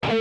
Hello,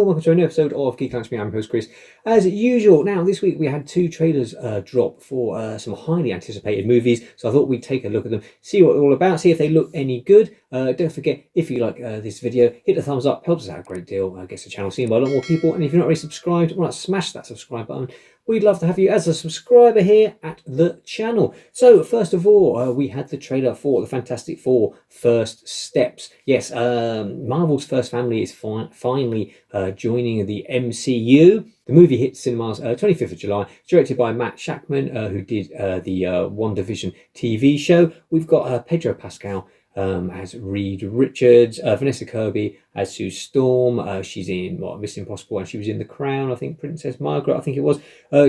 welcome to a new episode of Geek Lunch. I'm your host Chris. As usual, now this week we had two trailers drop for some highly anticipated movies, so I thought we'd take a look at them, see what they're all about, see if they look any good. Don't forget, if you like this video, hit the thumbs up, helps us out a great deal, gets the channel seen by a lot more people, and if you're not already subscribed, why not smash that subscribe button. We'd love to have you as a subscriber here at the channel. So first of all, we had the trailer for the Fantastic Four First Steps. Yes, Marvel's first family is finally joining the MCU. The movie hit cinemas 25th of July, directed by Matt Shakman, who did the WandaVision TV show. We've got Pedro Pascal as Reed Richards, Vanessa Kirby as Sue Storm. She's in Mission Impossible, and she was in The Crown, I think, Princess Margaret, I think it was.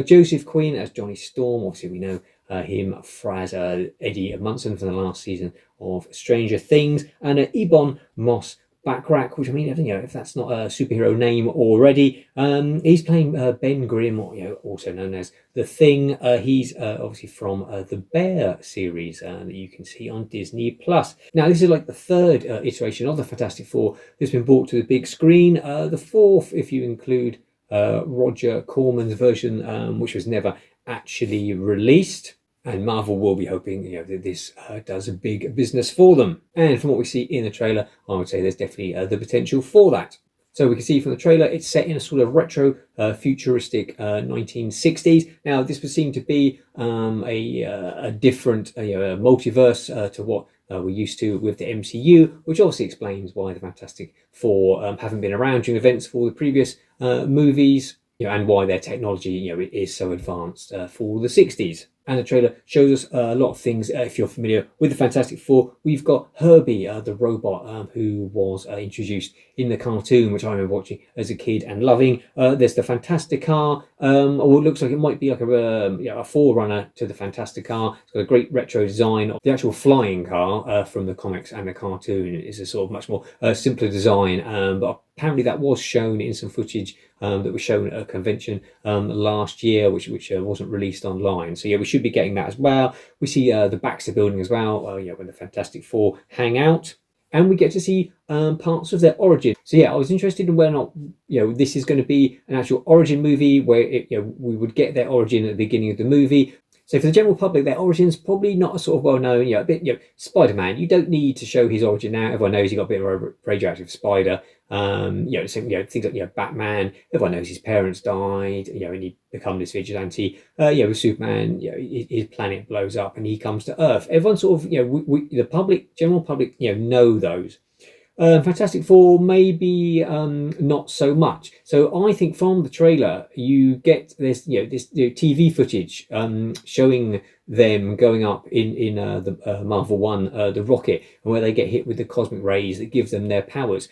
Joseph Quinn as Johnny Storm. Obviously, we know him as Eddie Munson from the last season of Stranger Things, and Ebon Moss Backrack, which, I mean, if that's not a superhero name already. He's playing Ben Grimm, also known as The Thing. He's obviously from the Bear series that you can see on Disney+. Now, this is like the third iteration of the Fantastic Four that's been brought to the big screen. The fourth, if you include Roger Corman's version, which was never actually released. And Marvel will be hoping that this does a big business for them. And from what we see in the trailer, I would say there's definitely the potential for that. So we can see from the trailer, it's set in a sort of retro, futuristic 1960s. Now, this would seem to be a different multiverse to what we're used to with the MCU, which obviously explains why the Fantastic Four haven't been around during events for the previous movies, and why their technology is so advanced for the 60s. And the trailer shows us a lot of things. If you're familiar with the Fantastic Four, we've got Herbie, the robot, who was introduced in the cartoon, which I remember watching as a kid and loving. There's the Fantastic Car, or it looks like it might be like a forerunner to the Fantastic Car. It's got a great retro design. The actual flying car from the comics and the cartoon is a sort of much more simpler design, but apparently that was shown in some footage that was shown at a convention last year, which wasn't released online. So yeah, we should be getting that as well. We see the Baxter Building as well, when the Fantastic Four hang out. And we get to see parts of their origin. So yeah, I was interested in whether or not this is going to be an actual origin movie where we would get their origin at the beginning of the movie. So for the general public, their origin's probably not a sort of well-known, a bit, Spider-Man. You don't need to show his origin now. Everyone knows he got a bit of a radioactive spider. Things like Batman. Everyone knows his parents died. And he become this vigilante. With Superman, his planet blows up and he comes to Earth. Everyone sort of, the public, general public, know those. Fantastic Four, maybe not so much. So I think from the trailer you get this, this TV footage showing them going up in the Marvel One, the rocket, and where they get hit with the cosmic rays that give them their powers.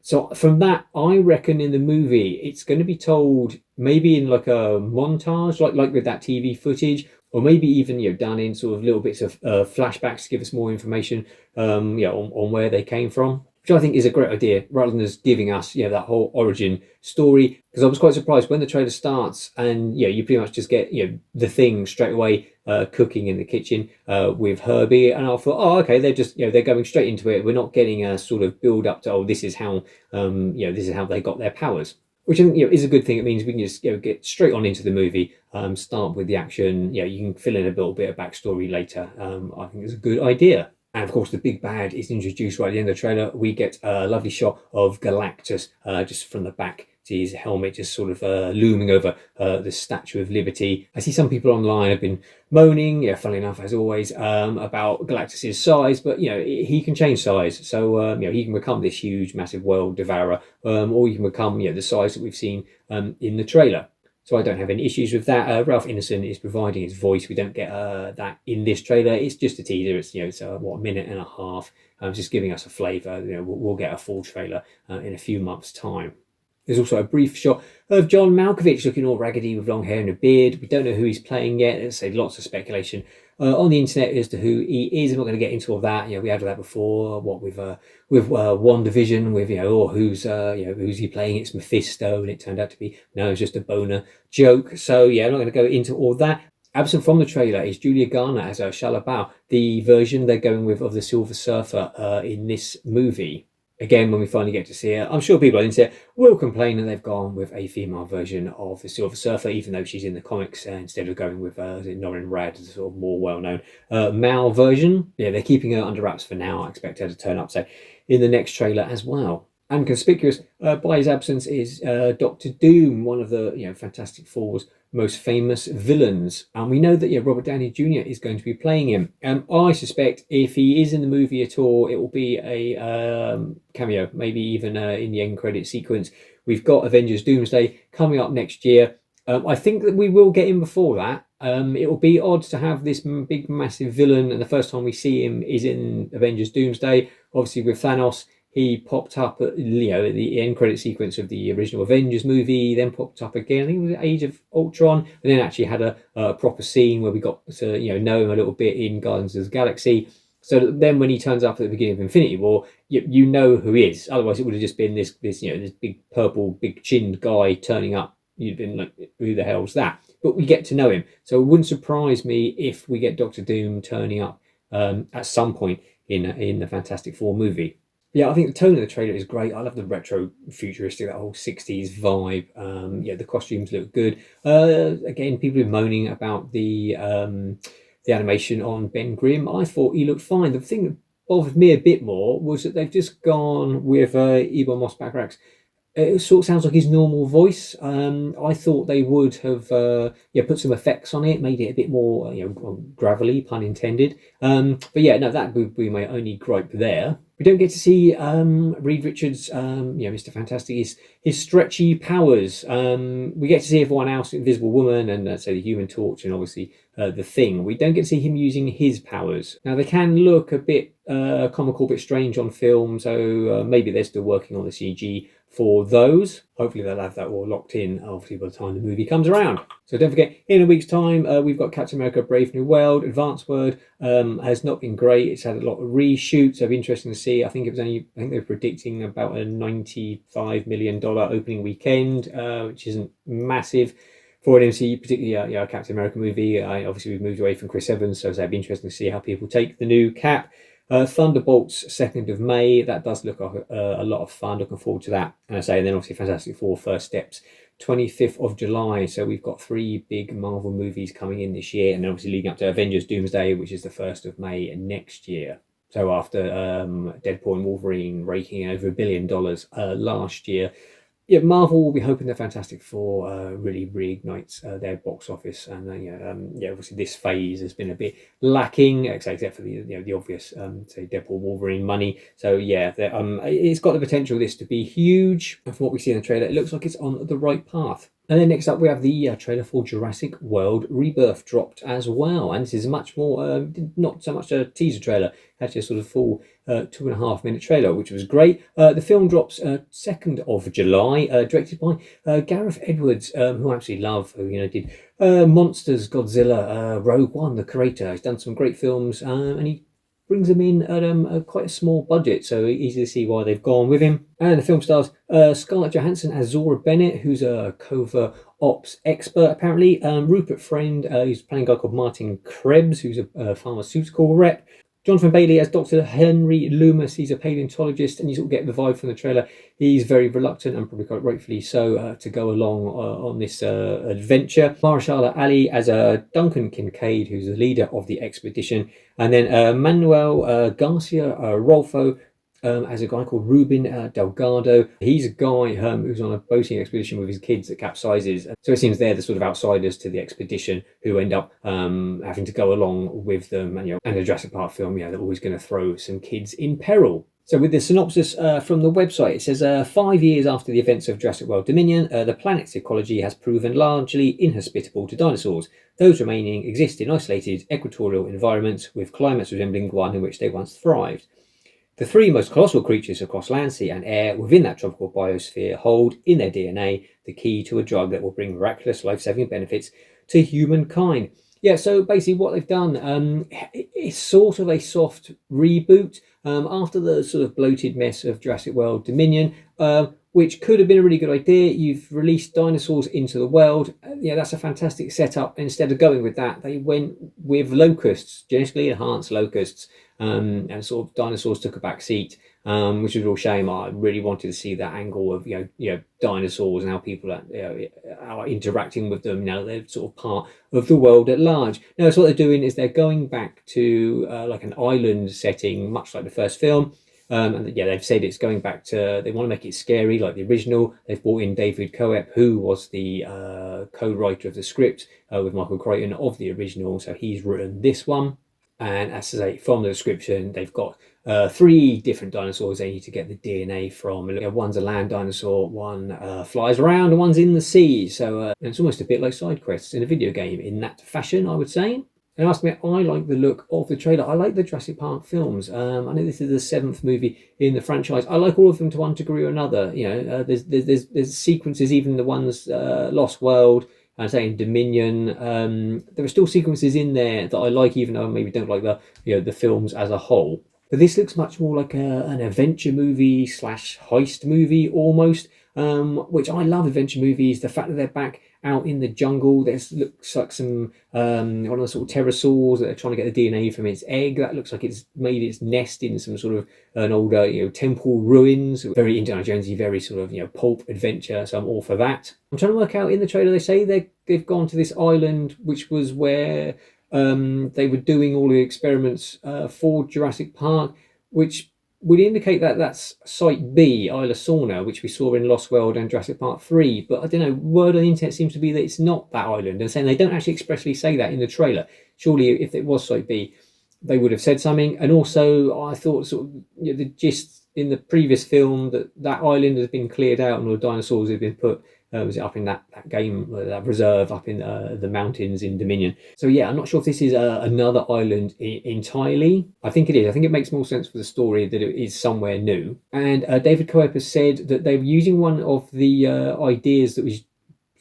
So from that, I reckon in the movie it's going to be told maybe in like a montage, like with that TV footage, or maybe even done in sort of little bits of flashbacks to give us more information on where they came from, which I think is a great idea, rather than just giving us that whole origin story. Because I was quite surprised when the trailer starts and you pretty much just get the Thing straight away cooking in the kitchen with Herbie, and I thought, oh okay, they're just they're going straight into it. We're not getting a sort of build up to this is how this is how they got their powers, which I think is a good thing. It means we can just get straight on into the movie, start with the action. You can fill in a little bit of backstory later. I think it's a good idea. And of course, the big bad is introduced right at the end of the trailer. We get a lovely shot of Galactus just from the back to his helmet, just sort of looming over the Statue of Liberty. I see some people online have been moaning, funnily enough, as always, about Galactus's size, but he can change size. So he can become this huge, massive world devourer, or he can become the size that we've seen in the trailer. So I don't have any issues with that. Ralph Ineson is providing his voice. We don't get that in this trailer. It's just a teaser. It's a minute and a half. Just giving us a flavour. We'll get a full trailer in a few months' time. There's also a brief shot of John Malkovich looking all raggedy with long hair and a beard. We don't know who he's playing yet. There's lots of speculation on the internet as to who he is. I'm not going to get into all that. We had that before. What with WandaVision, with or who's he playing? It's Mephisto, and it turned out to be no, it's just a boner joke. So I'm not going to go into all that. Absent from the trailer is Julia Garner as Shalabao, the version they're going with of the Silver Surfer in this movie. Again, when we finally get to see her, I'm sure people on the internet will complain that they've gone with a female version of the Silver Surfer, even though she's in the comics, instead of going with Norrin Radd, the sort of more well-known male version. They're keeping her under wraps for now. I expect her to turn up, in the next trailer as well. And conspicuous by his absence is Doctor Doom, one of the Fantastic Four's most famous villains, and we know that Robert Downey Jr. is going to be playing him. I suspect if he is in the movie at all, it will be a cameo, maybe even in the end credit sequence. We've got Avengers Doomsday coming up next year. I think that we will get him before that. It will be odd to have this big massive villain, and the first time we see him is in Avengers Doomsday. Obviously with Thanos, he popped up at the end credit sequence of the original Avengers movie, then popped up again, I think it was Age of Ultron, and then actually had a proper scene where we got to know him a little bit in Guardians of the Galaxy. So then when he turns up at the beginning of Infinity War, you know who he is. Otherwise it would have just been this big purple, big chinned guy turning up. You'd been like, who the hell's that? But we get to know him. So it wouldn't surprise me if we get Doctor Doom turning up at some point in the Fantastic Four movie. I think the tone of the trailer is great. I love the retro futuristic, that whole 60s vibe. The costumes look good. Again, people are moaning about the animation on Ben Grimm. I thought he looked fine. The thing that bothered me a bit more was that they've just gone with Ebon Moss-Backrack's. It sort of sounds like his normal voice. I thought they would have put some effects on it, made it a bit more gravelly, pun intended. That would be my only gripe there. We don't get to see Reed Richards, Mr. Fantastic, his stretchy powers. We get to see everyone else, Invisible Woman and the Human Torch, and obviously the Thing. We don't get to see him using his powers. Now they can look a bit comical, a bit strange on film, so maybe they're still working on the CG for those. Hopefully they'll have that all locked in, obviously, by the time the movie comes around. So don't forget, in a week's time, we've got Captain America Brave New World. Advance Word has not been great. It's had a lot of reshoots. It'll be interesting to see. I think they're predicting about a $95 million opening weekend, which isn't massive for an MCU, particularly a Captain America movie. Obviously, we've moved away from Chris Evans, so it'll be interesting to see how people take the new Cap. Thunderbolts 2nd of May, that does look like a lot of fun. Looking forward to that. And then obviously Fantastic Four First Steps 25th of July. So we've got 3 big Marvel movies coming in this year, and then obviously leading up to Avengers Doomsday, which is the 1st of May next year. So after Deadpool and Wolverine raking in over $1 billion last year, Marvel will be hoping the Fantastic Four really reignites their box office, and obviously this phase has been a bit lacking, except for the obvious Deadpool, Wolverine money. So it's got the potential this to be huge. And from what we see in the trailer, it looks like it's on the right path. And then next up we have the trailer for Jurassic World Rebirth dropped as well, and this is much more not so much a teaser trailer, actually a sort of full 2.5 minute trailer, which was great. The film drops 2nd of July, directed by Gareth Edwards, who I absolutely love, who did Monsters, Godzilla, Rogue One, The Creator. He's done some great films, and he brings them in at quite a small budget, so easy to see why they've gone with him. And the film stars Scarlett Johansson as Zora Bennett, who's a covert ops expert apparently. Rupert Friend, who's playing a guy called Martin Krebs, who's a pharmaceutical rep. Jonathan Bailey as Dr. Henry Loomis. He's a paleontologist, and you sort of get the vibe from the trailer. He's very reluctant, and probably quite rightfully so, to go along on this adventure. Mahershala Ali as Duncan Kincaid, who's the leader of the expedition. And then Manuel Garcia Rolfo as a guy called Ruben Delgado. He's a guy who's on a boating expedition with his kids that capsizes. So it seems they're the sort of outsiders to the expedition who end up having to go along with them. And a Jurassic Park film, they're always going to throw some kids in peril. So with the synopsis from the website, it says 5 years after the events of Jurassic World Dominion, the planet's ecology has proven largely inhospitable to dinosaurs. Those remaining exist in isolated equatorial environments with climates resembling one in which they once thrived. The 3 most colossal creatures across land, sea and air within that tropical biosphere hold in their DNA the key to a drug that will bring miraculous life-saving benefits to humankind. Yeah, so basically what they've done, it's sort of a soft reboot after the sort of bloated mess of Jurassic World Dominion, which could have been a really good idea. You've released dinosaurs into the world. Yeah, that's a fantastic setup. Instead of going with that, they went with locusts, genetically enhanced locusts, and sort of dinosaurs took a back seat. Which is a real shame. I really wanted to see that angle of dinosaurs and how people are interacting with them. Now they're sort of part of the world at large. Now, so what they're doing is they're going back to like an island setting, much like the first film. And yeah, they've said it's going back to, they want to make it scary like the original. They've brought in David Coep, who was the co-writer of the script with Michael Crichton of the original. So he's written this one. And as I say, from the description, they've got 3 different dinosaurs they need to get the DNA from. One's a land dinosaur, one flies around, and one's in the sea. So it's almost a bit like side quests in a video game in that fashion, I would say. And ask me, I like the look of the trailer. I like the Jurassic Park films. I know this is the 7th movie in the franchise. I like all of them to one degree or another. There's sequences, even the ones Lost World. I'm saying Dominion. There are still sequences in there that I like, even though I maybe don't like the films as a whole. But this looks much more like an adventure movie / heist movie almost, which I love adventure movies. The fact that they're back out in the jungle, there's looks like some one of the sort of pterosaurs that are trying to get the DNA from its egg. That looks like it's made its nest in some sort of an older temple ruins. Very Indiana Jonesy, very sort of pulp adventure. So I'm all for that. I'm trying to work out in the trailer. They say they've gone to this island, which was where they were doing all the experiments for Jurassic Park, which would indicate that that's Site B, Isla Sorna, which we saw in Lost World and Jurassic Park 3. But I don't know, word on the internet seems to be that it's not that island, and saying they don't actually expressly say that in the trailer. Surely, if it was Site B, they would have said something. And also, I thought sort of the gist in the previous film that island has been cleared out and all the dinosaurs have been put. Was it up in that game, that reserve up in the mountains in Dominion? So yeah, I'm not sure if this is another island entirely. I think it is. I think it makes more sense for the story that it is somewhere new. And David Coep has said that they were using one of the ideas that was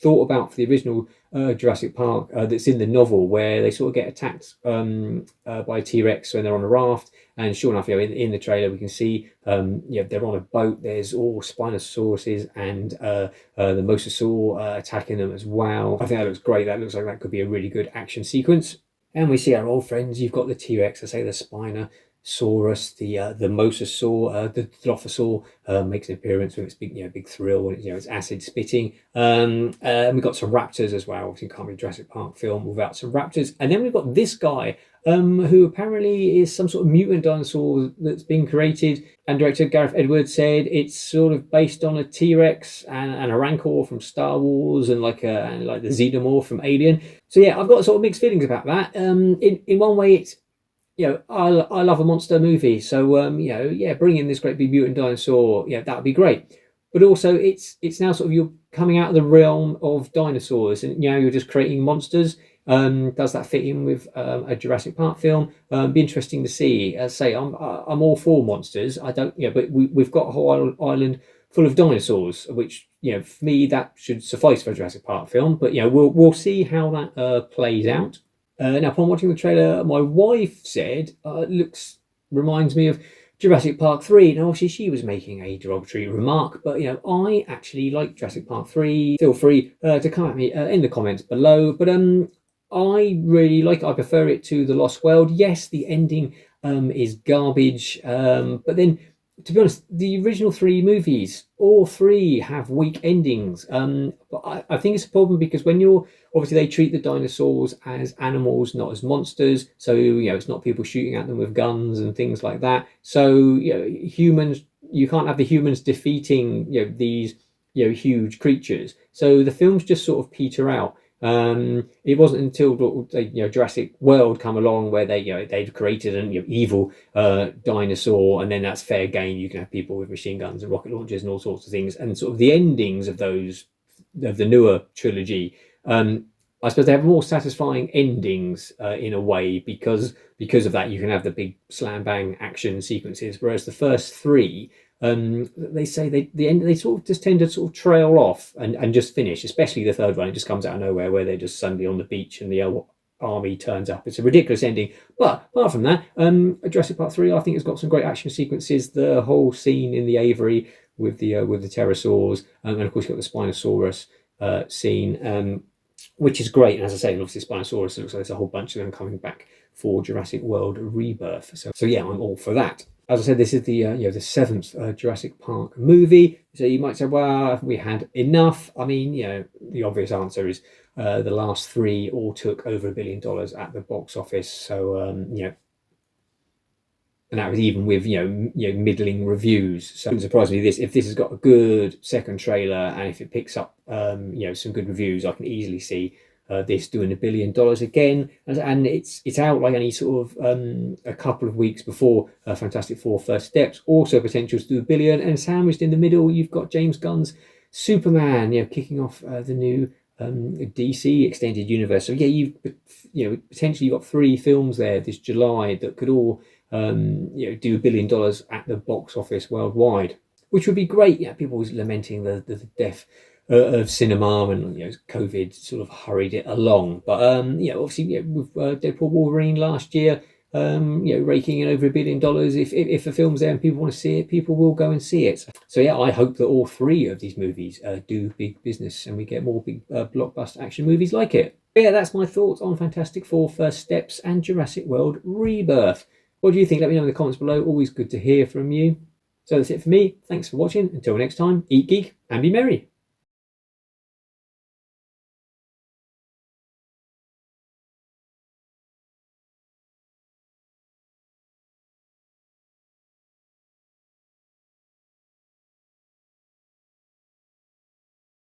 thought about for the original Jurassic Park that's in the novel, where they sort of get attacked by a T-Rex when they're on a raft. And sure enough, in the trailer we can see they're on a boat. There's all Spinosauruses and the Mosasaur attacking them as well. I think that looks great. That looks like that could be a really good action sequence. And we see our old friends. You've got the T-Rex, I say the Spinosaurus, the Mosasaur, the Dilophosaur makes an appearance with its big thrill and its acid spitting. And we've got some raptors as well. Obviously, can't be a Jurassic Park film without some raptors. And then we've got this guy who apparently is some sort of mutant dinosaur that's been created. And director Gareth Edwards said it's sort of based on a T-Rex and a Rancor from Star Wars and like the Xenomorph from Alien. So yeah, I've got sort of mixed feelings about that. In one way, it's I love a monster movie, so bring in this great big mutant dinosaur, that would be great. But also, it's now sort of you're coming out of the realm of dinosaurs, and you're just creating monsters. Does that fit in with a Jurassic Park film? Be interesting to see. I'm all for monsters. I don't, but we've got a whole island full of dinosaurs, which for me that should suffice for a Jurassic Park film. But we'll see how that plays out. Now, upon watching the trailer, my wife said it reminds me of Jurassic Park 3. Now, obviously, she was making a derogatory remark, but I actually like Jurassic Park 3. Feel free to come at me in the comments below. But I really like it. I prefer it to The Lost World. Yes, the ending is garbage, but then, to be honest, the original 3 movies, all 3 have weak endings. But I think it's a problem because obviously they treat the dinosaurs as animals, not as monsters. So, it's not people shooting at them with guns and things like that. So, humans, you can't have the humans defeating, these, huge creatures. So the films just sort of peter out. It wasn't until Jurassic World come along where they've created an evil dinosaur, and then that's fair game. You can have people with machine guns and rocket launchers and all sorts of things, and sort of the endings of those of the newer trilogy. I suppose they have more satisfying endings in a way because of that. You can have the big slam bang action sequences, whereas the first 3. They say they sort of just tend to sort of trail off and just finish, especially the third one. It just comes out of nowhere where they're just suddenly on the beach and the army turns up. It's a ridiculous ending. But apart from that, Jurassic Park 3, I think, has got some great action sequences. The whole scene in the aviary with the pterosaurs, and of course you've got the Spinosaurus scene, which is great. And as I say, obviously Spinosaurus, looks like there's a whole bunch of them coming back for Jurassic World Rebirth. So yeah, I'm all for that. As I said, this is the the 7th Jurassic Park movie. So you might say, well, we had enough. I mean, the obvious answer is the last 3 all took over $1 billion at the box office. So and that was even with middling reviews. So it wouldn't surprise me if this has got a good second trailer, and if it picks up some good reviews, I can easily see this doing $1 billion again. And it's out like only sort of a couple of weeks before Fantastic Four: First Steps, also potential to do $1 billion. And sandwiched in the middle, you've got James Gunn's Superman, kicking off the new DC extended universe. So yeah, potentially you've got 3 films there this July that could all do $1 billion at the box office worldwide, which would be great. People always lamenting the death of cinema, and COVID sort of hurried it along. But obviously, with Deadpool Wolverine last year, raking in over $1 billion. If a film's there and people want to see it, people will go and see it. So yeah, I hope that all 3 of these movies do big business, and we get more big blockbuster action movies like it. But yeah, that's my thoughts on Fantastic Four: First Steps and Jurassic World Rebirth. What do you think? Let me know in the comments below. Always good to hear from you. So that's it for me. Thanks for watching. Until next time, eat, geek, and be merry.